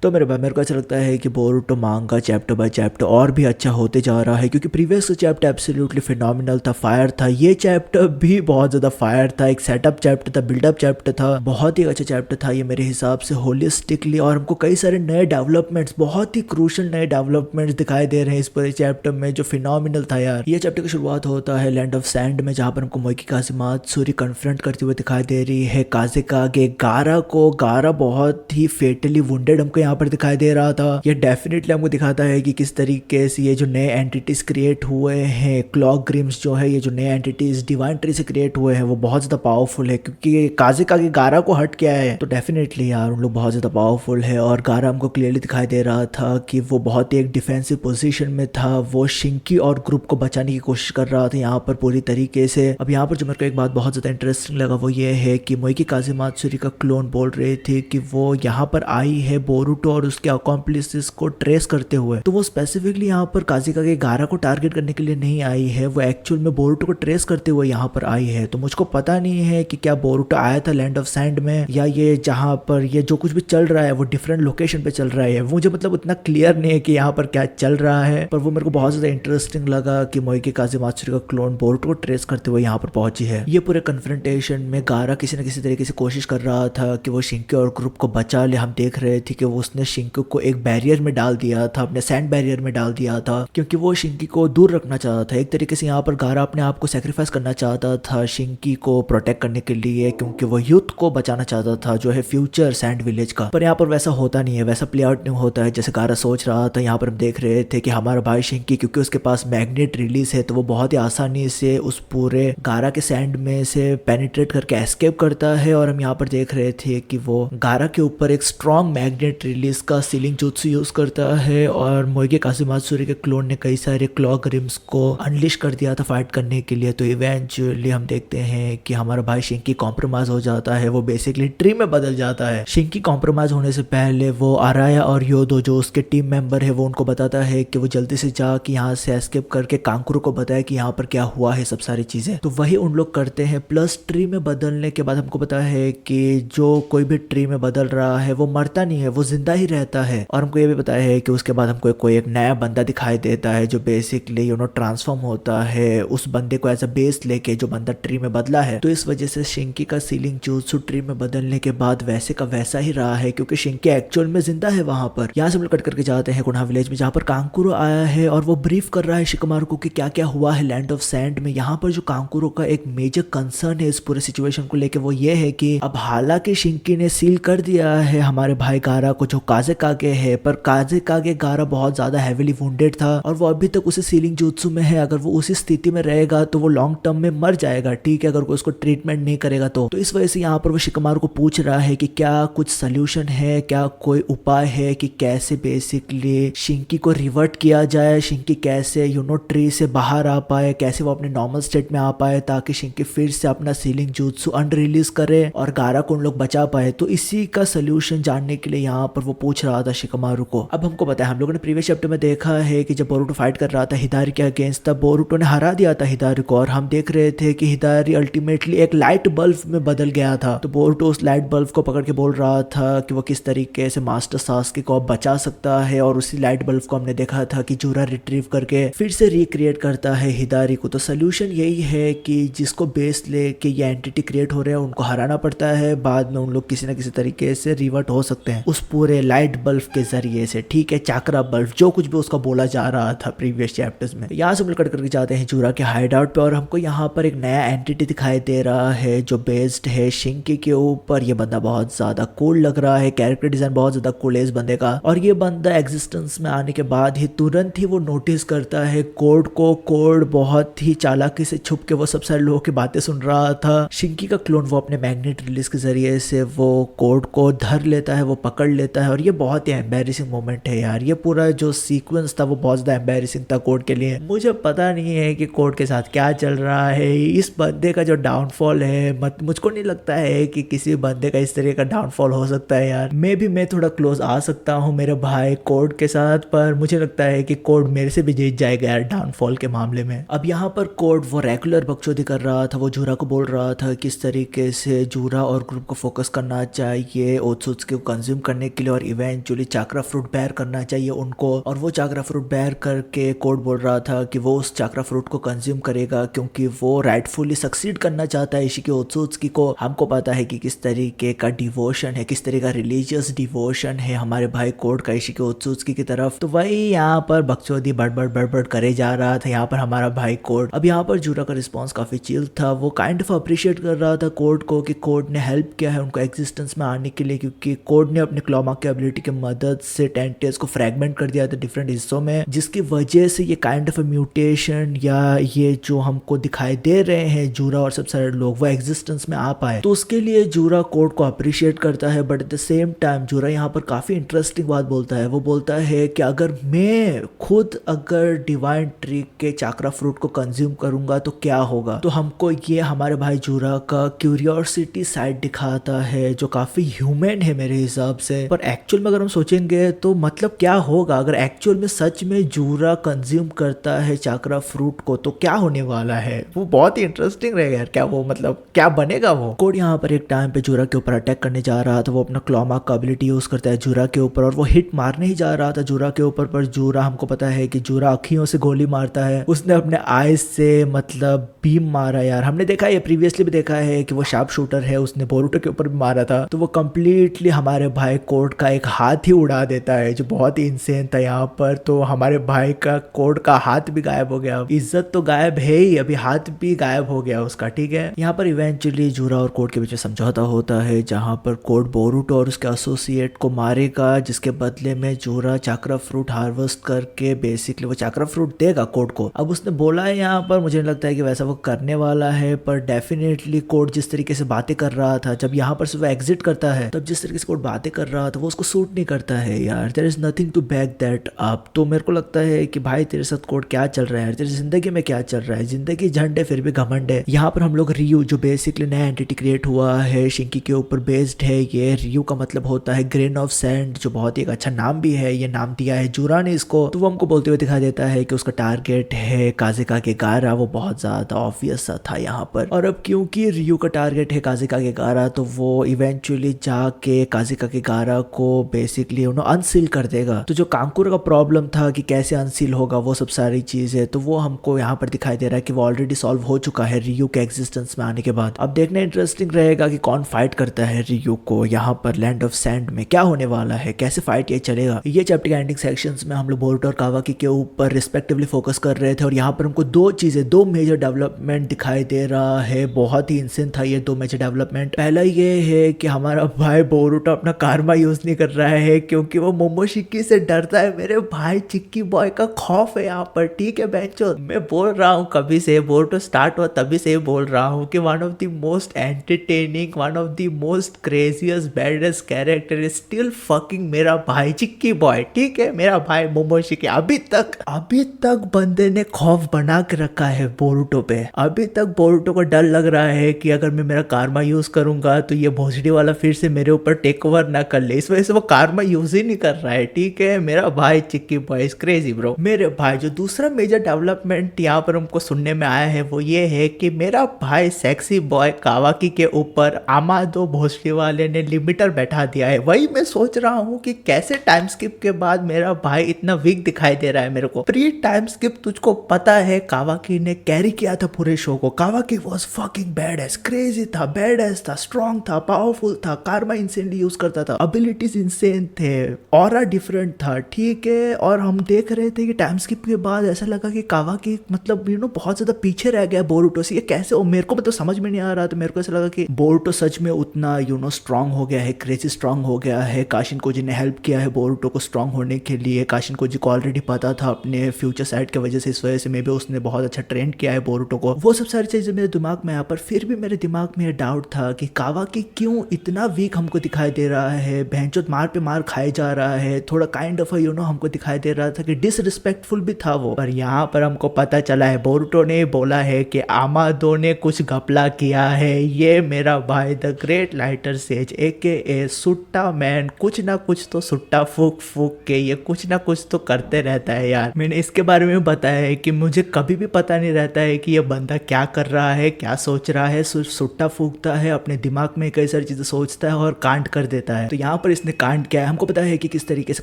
तो मेरे भाई मेरे को ऐसा लगता है कि बोरुतो मांगा चैप्टर बाय चैप्टर और भी अच्छा होते जा रहा है, क्योंकि प्रीवियस चैप्टर एब्सोल्युटली फिनोमिनल था, फायर था। ये चैप्टर भी बहुत ज़्यादा फायर था, एक सेटअप चैप्टर था, बिल्डअप चैप्टर था, बहुत ही अच्छा चैप्टर था ये मेरे हिसाब से होलिस्टिकली। और हमको कई सारे नए डेवलपमेंट्स, बहुत ही क्रूशल नए डेवलपमेंट्स दिखाई दे रहे हैं इस पूरे चैप्टर में, जो फिनोमिनल था यार। ये चैप्टर की शुरुआत होता है लैंड ऑफ सैंड में, जहाँ पर हमको मोइकी काज़ुमात्सुरी कन्फ्रंट करते हुए दिखाई दे रही है काज़ेकागे गारा को। गारा बहुत ही फेटली वुंडेड हमको यहाँ पर दिखाई दे रहा था। ये डेफिनेटली हमको दिखाता है कि किस तरीके से ये जो नए एंटिटीज क्रिएट हुए हैं, क्लॉक ग्रिम्स जो है, ये जो नए एंटिटीज डिवाइन ट्री से क्रिएट हुए हैं, वो बहुत ज्यादा पावरफुल है, क्योंकि काज़ेकागे गारा को हट किया है। तो डेफिनेटली यार उन लोग बहुत ज्यादा पावरफुल है। और गारा हमको क्लियरली दिखाई दे रहा था कि वो बहुत ही एक डिफेंसिव पोजीशन में था, वो शिंकी और ग्रुप को बचाने की कोशिश कर रहा था यहाँ पर पूरी तरीके से। अब यहाँ पर जो मेरे को एक बात बहुत ज्यादा इंटरेस्टिंग लगा वो ये है कि मोइकी काज़ुमात्सुरी का क्लोन बोल रहे थे कि वो यहाँ पर आई है बोरुटो और उसके अकॉम्प्लिसेस को ट्रेस करते हुए। तो वो स्पेसिफिकली यहाँ पर काज़ेकागे गारा को टारगेट करने के लिए नहीं आई है, वो एक्चुअल में बोरुटो को ट्रेस करते हुए यहाँ पर आई है। तो मुझको पता नहीं है कि क्या बोरुटो आया था लैंड ऑफ सैंड में, या ये जहाँ पर ये जो कुछ भी चल रहा है वो डिफरेंट लोकेशन पे चल रहा है। मुझे मतलब उतना क्लियर नहीं है कि यहाँ पर क्या चल रहा है, पर वो मेरे को बहुत ज्यादा इंटरेस्टिंग लगा कि मोइकी काज़ुमात्सुरी का क्लोन बोरुटो को ट्रेस करते हुए यहाँ पर पहुंची है। ये पूरे कन्फ्रंटेशन में गारा किसी न किसी तरीके से कोशिश कर रहा था कि वो शिंकी और ग्रुप को बचा ले। हम देख रहे थे कि वो उसने शिंकी को एक बैरियर में डाल दिया था, अपने सैंड बैरियर में डाल दिया था, क्योंकि वो शिंकी को दूर रखना चाहता था। एक तरीके से यहाँ पर गारा अपने आप को सेक्रीफाइस करना चाहता था शिंकी को प्रोटेक्ट करने के लिए, क्योंकि वो यूथ को बचाना चाहता था जो है फ्यूचर सैंड विलेज का। पर यहाँ पर वैसा होता नहीं है, वैसा प्ले आउट नहीं होता है जैसे गारा सोच रहा था। यहाँ पर हम देख रहे थे कि हमारा भाई शिंकी, क्योंकि उसके पास मैग्नेट रिलीज है, तो वो बहुत ही आसानी से उस पूरे गारा के सैंड में से पेनिट्रेट करके एस्केप करता है। और हम यहाँ पर देख रहे थे कि वो गारा के ऊपर एक स्ट्रॉन्ग मैग्नेट रिलीज का सीलिंग जुत्सु यूज करता है। और मोइकी काज़ुमात्सुरी के क्लोन ने कई सारे क्लॉक रिम्स को अनलिश कर दिया था फाइट करने के लिए। तो इवेंचुअली हम देखते हैं कि हमारा भाई शिंकी कॉम्प्रोमाइज हो जाता है, वो बेसिकली ट्री में बदल जाता है। शिंकी कॉम्प्रोमाइज होने से पहले वो अराया और योदो जो उसके टीम मेंबर है वो उनको बताता है कि वो जल्दी से जाके यहाँ से एस्केप करके कांकुरो को बताए कि यहाँ पर क्या हुआ है, सब सारी चीजें। तो वही उन लोग करते हैं। प्लस ट्री में बदलने के बाद हमको पता है कि जो कोई भी ट्री में बदल रहा है वो मरता नहीं है, वो जिंदा ही रहता है। और हमको ये भी पता है कि उसके बाद हमको कोई एक नया बंदा दिखाई देता है जो बेसिकली ट्रांसफॉर्म होता है उस बंदे को एज अ बेस लेके, जो बंदा ट्री में बदला है। तो इस वजह से शिंकी का सीलिंग जुत्सु ट्री में बदलने के बाद वैसे का वैसा ही रहा है, क्योंकि शिंकी एक्चुअल में जिंदा है वहां पर। यहाँ से हम लोग कट करके जाते हैं कोनोहा विलेज में, जहाँ पर कांकुरो आया है और वो ब्रीफ कर रहा है शिकमारू को कि क्या क्या हुआ है लैंड ऑफ सैंड में। यहाँ पर जो कांकुरो का एक मेजर कंसर्न है इस पूरे सिचुएशन को लेके वो ये है कि अब हालांकि शिंकी ने सील कर दिया है हमारे भाई गारा को जो काज़ेकागे है, पर काज़ेकागे गारा बहुत ज्यादा हेवीली वुंडेड था और वो अभी तक उसी सीलिंग जुत्सु में है। अगर वो उसी स्थिति में रहेगा तो वो लॉन्ग टर्म में मर जाएगा, ठीक है, अगर कोई उसको ट्रीटमेंट नहीं करेगा तो इस वजह से यहाँ पर वो शिकमारू को पूछ रहा है कि क्या कुछ सोल्यूशन है, क्या कोई उपाय है कि कैसे बेसिकली शिंकी को रिवर्ट किया जाए, शिंकी कैसे ट्री से बाहर आ पाए, कैसे वो अपने नॉर्मल स्टेट में आ पाए, ताकि शिंकी फिर से अपना सीलिंग जुत्सु अनरिलीज करे और गारा को उन लोग बचा पाए। तो इसी का सोल्यूशन जानने के लिए यहाँ पर वो पूछ रहा था शिकमारू को। अब हमको पता है, हम लोगों ने प्रीवियस चैप्टर में देखा है कि जब बोरुटो फाइट कर रहा था हिदारी के अगेंस्ट, तब बोरुटो ने हरा दिया था हिदारी को और हम देख रहे थे कि हिदारी अल्टीमेटली एक लाइट बल्ब में बदल गया था। तो बोरुटो उस लाइट बल्ब को पकड़ के बोल रहा था कि वो किस तरीके से मास्टर सास्के को बचा सकता है। और उसी लाइट बल्ब को हमने देखा था कि जूरा रिट्रीव करके फिर से रिक्रिएट करता है हिदारी को। तो सोल्यूशन यही है कि जिसको बेस लेके ये एंटिटी क्रिएट हो रहे हैं उनको हराना पड़ता है, बाद में उन लोग किसी न किसी तरीके से रिवर्ट हो सकते हैं उस पूरे लाइट बल्ब के जरिए से, ठीक है, चाकरा बल्ब, जो कुछ भी उसका बोला जा रहा था प्रीवियस चैप्टर्स में। यहाँ से हम लोग कट करके जाते हैं जूरा के हाइड आउट पे और हमको यहाँ पर एक नया एंटिटी दिखाई दे रहा है जो बेस्ड है शिंकी के ऊपर। ये बंदा बहुत ज्यादा कूल लग रहा है, कैरेक्टर डिजाइन बहुत ज्यादा कूल है इस बंदे का। और ये बंदा एग्जिस्टेंस में आने के बाद ही तुरंत ही वो नोटिस करता है कोड को। कोड बहुत ही चालाकी से छुप के वो सब सारे लोगों की बातें सुन रहा था। शिंकी का क्लोन वो अपने मैग्नेट रिलीज के जरिए से वो कोड को धर लेता है, वो पकड़ लेता है। और ये बहुत ही एम्बेरसिंग मोमेंट है यार, ये पूरा जो सीक्वेंस था वो बहुत ज्यादा एम्बेरसिंग था कोड के लिए। मुझे पता नहीं है कि कोड के साथ क्या चल रहा है, इस बंदे का जो डाउनफॉल है, मुझको नहीं लगता है कि किसी बंदे का इस तरह का डाउनफॉल हो सकता है यार। मैं थोड़ा क्लोज आ सकता हूँ मेरे भाई कोड के साथ, पर मुझे लगता है कि कोड मेरे से भी जीत जाएगा यार डाउनफॉल के मामले में। अब यहाँ पर कोड वो रेगुलर बकचोदी कर रहा था, वो जूरा को बोल रहा था किस तरीके से जूरा और ग्रुप को फोकस करना चाहिए ओत्सुत्सुकी को कंज्यूम करने के लिए लिए और इवेंचुअली चाक्रा फ्रूट बेयर करना चाहिए उनको, और वो चाक्रा फ्रूट बेयर करके कोड बोल रहा था कि वो उस चाक्रा फ्रूट को कंज्यूम करेगा क्योंकि वो राइटफुली सक्सीड करना चाहता है इशिकी ओत्सुत्सुकी को। हमको पता है कि किस तरीके का डिवोशन है, किस तरीके का रिलीजियस डिवोशन है हमारे भाई कोड का इशिकी ओत्सुत्सुकी की तरफ। तो वही यहाँ पर बकचोदी बड़बड़ करे जा रहा था यहाँ पर हमारा भाई कोड। अब यहाँ पर जूरा का रिस्पॉन्स काफी चिल था, वो काइंड ऑफ अप्रिशिएट कर रहा था कोड को कि कोड ने हेल्प किया है उनको एग्जिस्टेंस में आने के लिए, क्योंकि कोड ने अपने क्लॉमा की एबिलिटी की मदद से टेंटियस को फ्रैगमेंट कर दिया था डिफरेंट हिस्सों में, जिसकी वजह से ये काइंड ऑफ म्यूटेशन या ये जो हमको दिखाई दे रहे हैं जूरा और सब सारे लोग वो एग्जिस्टेंस में आ पाए। तो उसके लिए जूरा कोड को अप्रिशिएट करता है, but at the same time जूरा यहाँ पर काफी इंटरेस्टिंग बात बोलता है। वो बोलता है कि अगर मैं खुद अगर डिवाइन ट्री के चाक्रा फ्रूट को कंज्यूम करूंगा तो क्या होगा। तो हमको ये हमारे भाई जूरा का क्यूरियोसिटी साइड दिखाता है जो काफी ह्यूमन है मेरे हिसाब से। पर एक्चुअल में अगर हम सोचेंगे तो मतलब क्या होगा अगर एक्चुअल में सच में जूरा कंज्यूम करता है चाक्रा फ्रूट को, तो क्या होने वाला है। वो बहुत ही इंटरेस्टिंग रहेगा यार, क्या वो मतलब क्या बनेगा वो। कोड यहाँ पर एक टाइम पे जूरा के ऊपर अटैक करने जा रहा था, वो अपना क्लॉमा का एबिलिटी यूज करता है जूरा के ऊपर और वो हिट मारने ही जा रहा था जूरा के ऊपर, पर जूरा हमको पता है कि जूरा अखियों से गोली मारता है। उसने अपने आईज से मतलब बीम मारा यार, हमने देखा है प्रीवियसली भी देखा है कि वो शार्प शूटर है, उसने बोरुटो के ऊपर भी मारा था। तो वो कंप्लीटली हमारे भाई कोड का एक हाथ ही उड़ा देता है जो बहुत ही इंसेन था यहाँ पर। तो हमारे भाई का कोड का हाथ भी गायब हो गया, इज्जत तो गायब है ही, अभी हाथ भी गायब हो गया उसका। ठीक है, यहाँ पर इवेंचुअली जूरा और कोड के बीच में समझौता होता है जहाँ पर कोड बोरुटो और उसके एसोसिएट को मारेगा, जिसके बदले में जूरा चाक्रा फ्रूट हार्वेस्ट करके बेसिकली वो चाक्रा फ्रूट देगा कोड को। अब उसने बोला है यहाँ पर, मुझे नहीं लगता है कि वैसा वो करने वाला है, पर डेफिनेटली कोड जिस तरीके से बातें कर रहा था जब यहाँ पर से वो एग्जिट करता है, तब जिस तरीके से कोड बातें कर रहा था वो उसको सूट नहीं करता है यार। There is nothing to back that up. तो मेरे को लगता है कि भाई तेरे साथ कोड क्या चल रहा है, तेरी जिंदगी में क्या चल रहा है। जिंदगी झंड है फिर भी घमंड है। यहाँ पर हम लोग रियू जो बेसिकली नया एंटिटी क्रिएट हुआ है शिंकी के ऊपर बेस्ड है, ये रियू का मतलब होता है ग्रेन ऑफ सैंड, जो बहुत ही एक अच्छा नाम भी है, ये नाम दिया है जूरा ने इसको। तो वो हमको बोलते हुए दिखाई देता है कि उसका टारगेट है काजिका के गारा। वो बहुत ज्यादा ऑब्वियस सा था यहाँ पर। और अब क्योंकि रियू का टारगेट है काजिका के गारा, तो वो इवेंचुअली जाके काजिका के गारा को बेसिकली अनसील कर देगा। तो जो कांकुर का प्रॉब्लम था कि कैसे अनसील होगा वो सब सारी चीजें, तो वो हमको यहाँ पर दिखाई दे रहा है कि वो ऑलरेडी सॉल्व हो चुका है रियू के एग्जिस्टेंस में आने के बाद। अब देखना इंटरेस्टिंग रहेगा कि कौन फाइट करता है रियू को यहाँ पर लैंड ऑफ सैंड में, क्या होने वाला है, कैसे फाइट ये चलेगा। ये चैप्टर के एंडिंग सेक्शंस में हम लोग बोरुटो और कावाकी के ऊपर रिस्पेक्टिवली फोकस कर रहे थे और यहाँ पर हमको दो मेजर डेवलपमेंट दिखाई दे रहा है। बहुत ही इंसेंट था ये दो मेजर डेवलपमेंट। पहला ये है कि हमारा भाई बोरुटो अपना कारमा यूज नहीं कर रहा है क्योंकि वो मोमोशिकी से डरता है। मेरे भाई चिक्की बॉय का खौफ है यहाँ पर। ठीक है बेंचो, मैं बोल रहा हूँ कभी से बोरुटो स्टार्ट हुआ तभी से बोल रहा हूँ कि one of the most entertaining, one of the most craziest baddest character is still fucking मेरा भाई चिक्की बॉय। ठीक है, मेरा भाई मोमोशिकी। अभी तक बंदे ने खौफ बना के रखा है बोरुटो पे। अभी तक बोरुटो को डर लग रहा है कि अगर मैं मेरा कारमा यूज करूंगा तो ये भोसड़ी वाला फिर से मेरे ऊपर टेक ओवर ना कर ले, इस वजह से वो कारमा यूज ही नहीं कर रहा है। ठीक है, मेरा भाई चिक्की बॉय इज क्रेजी ब्रो। मेरे भाई जो दूसरा मेजर डेवलपमेंट यहाँ पर हमको सुनने में आया है वो ये है कि मेरा भाई सेक्सी बॉय कावाकी के ऊपर आमादो भोसड़ी वाले ने लिमिटर बैठा दिया है। वही मैं सोच रहा हूँ कि कैसे टाइम स्किप के बाद मेरा भाई इतना वीक दिखाई दे रहा है मेरे को। प्री टाइम स्किप तुझको पता है कावाकी ने कैरी किया था पूरे शो को। कावाकी वाज फकिंग बैडएस, क्रेजी था, बैडएस था, स्ट्रांग था, पावरफुल था, कारमा इंसेनली यूज करता था, एबिलिटीज इंसेन थे, ऑरा डिफरेंट था। ठीक है, और हम देख रहे थे कि टाइम स्किप के बाद ऐसा लगा कि कावाकी मतलब बहुत ज्यादा पीछे रह गया बोरुटो से। ये कैसे हो, मेरे को मतलब समझ में नहीं आ रहा था। मेरे को ऐसा लगा कि बोरुटो सच में उतना स्ट्रांग हो गया है, क्रेजी स्ट्रांग हो गया है। काशिन कोजी ने हेल्प किया है बोरुटो को स्ट्रांग होने के लिए। काशिन कोजी को ऑलरेडी पता था अपने फ्यूचर साइड की वजह से, इस वजह से मे बी उसने बहुत अच्छा ट्रेन किया है बोरुटो को। वो सब सारी चीजें मेरे दिमाग में आया, पर फिर भी मेरे दिमाग में डाउट था कि कावाकी क्यों इतना वीक हमको दिखाई दे रहा है। भैंचोद मार पे मार खाए जा रहा है, थोड़ा काइंड ऑफ हमको दिखाई दे रहा था कि डिसरिस्पेक्टफुल भी था वो। पर यहाँ पर हमको पता चला है बोरुटो ने बोला है कि आमादो ने कुछ घपला किया है। ये मेरा भाई the great lighter says AKA Sutta man कुछ ना कुछ तो सुट्टा फूक के ये कुछ ना कुछ तो करते रहता है यार। मैंने इसके बारे में बताया है कि मुझे कभी भी पता नहीं रहता है कि ये बंदा क्या कर रहा है, क्या सोच रहा है। सुट्टा फूकता है, अपने दिमाग में कई सारी चीजें सोचता है और कांड कर देता है। तो यहाँ पर इसने कांड किया है। हमको पता है कि किस तरीके से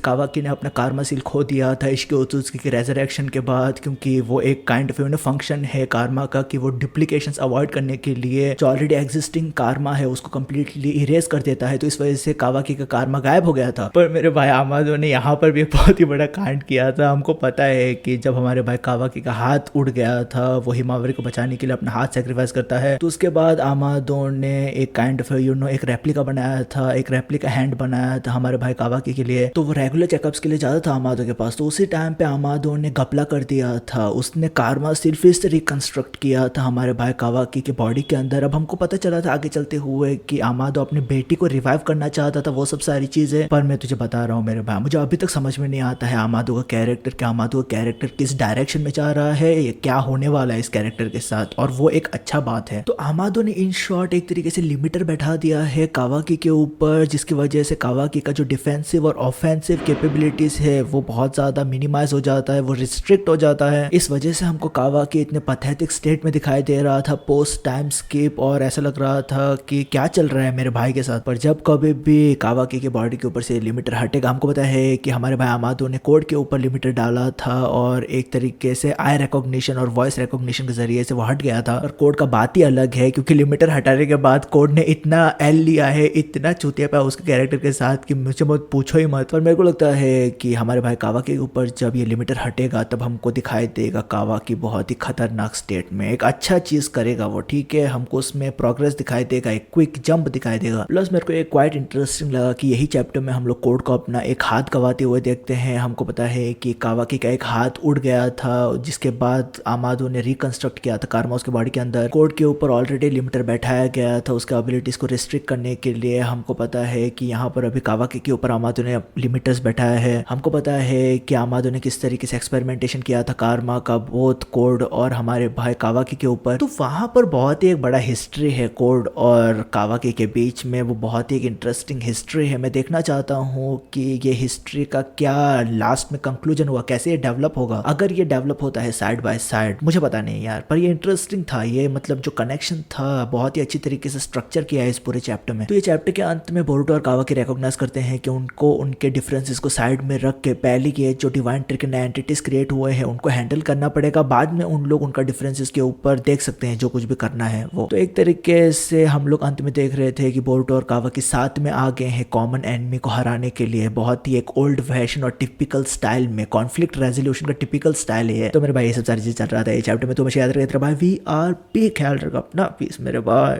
कावाकी ने अपना कार्मा सील खो दिया था इश्क ओत्सुत्सुकी की रेजरेक्शन के बाद, क्योंकि वो एक काइंड ऑफ फंक्शन है कार्मा का कि वो डुप्लीकेशंस अवॉइड करने के लिए जो ऑलरेडी एग्जिस्टिंग कार्मा है उसको कंप्लीटली इरेज कर देता है। तो इस वजह से कावाकी का कार्मा गायब हो गया था। पर मेरे भाई आमादो ने यहाँ पर भी एक बहुत ही बड़ा कांड किया था। हमको पता है कि जब हमारे भाई कावाकी का हाथ उड़ गया था, वो हिमावरी को बचाने के लिए अपना हाथ सेक्रीफाइस करता है, तो उसके बाद आमादो ने एक काइंड ऑफ एक रेप्लिका बनाया था, एक रेप्लिका हैंड बनाया था हमारे भाई कावाकी के लिए। तो वो रेगुलर चेकअप्स के लिए जाता था आमादो के पास। तो उसी टाइम पे आमादो ने घपला कर दिया था, उसने कार्मा सिर्फ इस रिकंस्ट्रक्ट किया था हमारे भाई कावाकी के बॉडी के अंदर। अब हमको पता चला था आगे चलते हुए कि आमादो अपनी बेटी को रिवाइव करना चाहता था, वो सब सारी चीजें। पर मैं तुझे बता रहा हूँ मेरे भाई, मुझे अभी तक समझ में नहीं आता है आमादो का कैरेक्टर, कि आमादो का कैरेक्टर किस डायरेक्शन में जा रहा है, या क्या होने वाला है इस कैरेक्टर के साथ। और वो एक अच्छा बात है। तो आमादो ने इन शॉर्ट एक तरीके से लिमिटर बैठा दिया है कावाकी के ऊपर, जिसकी वजह से कावाकी का जो डिफेंसिव और ऑफेंसिव कैपेबिलिटीज है वो बहुत ज्यादा मिनिमाइज हो जाता है, वो रिस्ट्रिक्ट हो जाता है। इस वजह से हमको कावाकी इतने पैथेटिक स्टेट में दिखाई दे रहा था पोस्ट टाइम स्किप, और ऐसा लग रहा था कि क्या चल रहा है मेरे भाई के साथ। पर जब कभी भी कावाकी के बॉडी के ऊपर से लिमिटर हटेगा, हमको पता है कि हमारे भाई आमादो ने कोड के ऊपर लिमिटर डाला था, और एक तरीके से आई रिकॉग्निशन और वॉइस रिकॉग्निशन के जरिए से वो हट गया था। और कोड का बात ही अलग है, क्योंकि लिमिटर हटाने के बाद कोड ने इतना एल लिया है, इतना चूतिया पाया उसके कैरेक्टर के साथ कि मुझे मत पूछो ही मत। पर मेरे को लगता है कि हमारे भाई कावाकी के ऊपर जब ये लिमिटर हटेगा तब हमको दिखाई देगा कावाकी बहुत ही खतरनाक स्टेट में एक अच्छा चीज करेगा वो, ठीक है। हमको उसमें प्रोग्रेस दिखाई देगा, एक क्विक जंप दिखाई देगा। प्लस मेरे को एक क्वाइट इंटरेस्टिंग लगा कि यही चैप्टर में हम लोग कोड को अपना एक हाथ गवाते हुए देखते हैं। हमको पता है कि कावाकी का एक हाथ उड़ गया था, जिसके बाद आमादो ने रिकंस्ट्रक्ट किया था कार्मा उसके बॉडी के अंदर। कोड के ऊपर ऑलरेडी लिमिटर बैठाया गया था उसके एबिलिटीज को रिस्ट्रिक्ट करने के लिए। हमको पता है कि यहाँ पर अभी कावाकी के ऊपर आमादो ने लिमिटर्स बैठाया है। हमको पता है कि आमादो ने किस तरीके से एक्सपेरिमेंटेशन किया था कार्मा का बोथ कोड और हमारे भाई कावाकी के ऊपर। तो वहां पर बहुत ही एक बड़ा हिस्ट्री है कोड और कावाकी के बीच में, वो बहुत ही एक इंटरेस्टिंग हिस्ट्री है। मैं देखना चाहता हूँ कि ये हिस्ट्री का क्या लास्ट में कंक्लूजन हुआ, कैसे ये डेवलप होगा। अगर ये डेवलप होता है साइड बाय साइड, मुझे पता नहीं यार, पर ये इंटरेस्टिंग था। ये मतलब जो कनेक्शन था बहुत ही अच्छी तरीके से स्ट्रक्चर किया है इस पूरे चैप्टर में। तो ये चैप्टर के अंत में बोरुटो और कावाकी रिकॉग्नाइज करते हैं कि उनको उनके डिफरेंसेस को साइड में रख के पहले के जो डिवाइन ट्रिक एंटिटीज क्रिएट हुए हैं उनको हैंडल करना पड़ेगा। बाद में उन लोग उनका डिफरेंसेस के ऊपर देख सकते हैं जो कुछ भी करना है वो। तो एक तरीके से हम लोग अंत में देख रहे थे कि बोरुटो और कावाकी साथ में आ गए हैं कॉमन एनिमी को हराने के लिए। बहुत ही एक ओल्ड फैशन और टिपिकल स्टाइल में, कॉन्फ्लिक्ट रेजोल्यूशन का टिपिकल स्टाइल है। तो मेरे भाई ये सब सारी चीज चल रहा था ये चैप्टर में। तो मुझे याद रखा भाई, वी आर पी, ख्याल रखा अपना, पीस मेरे भाई।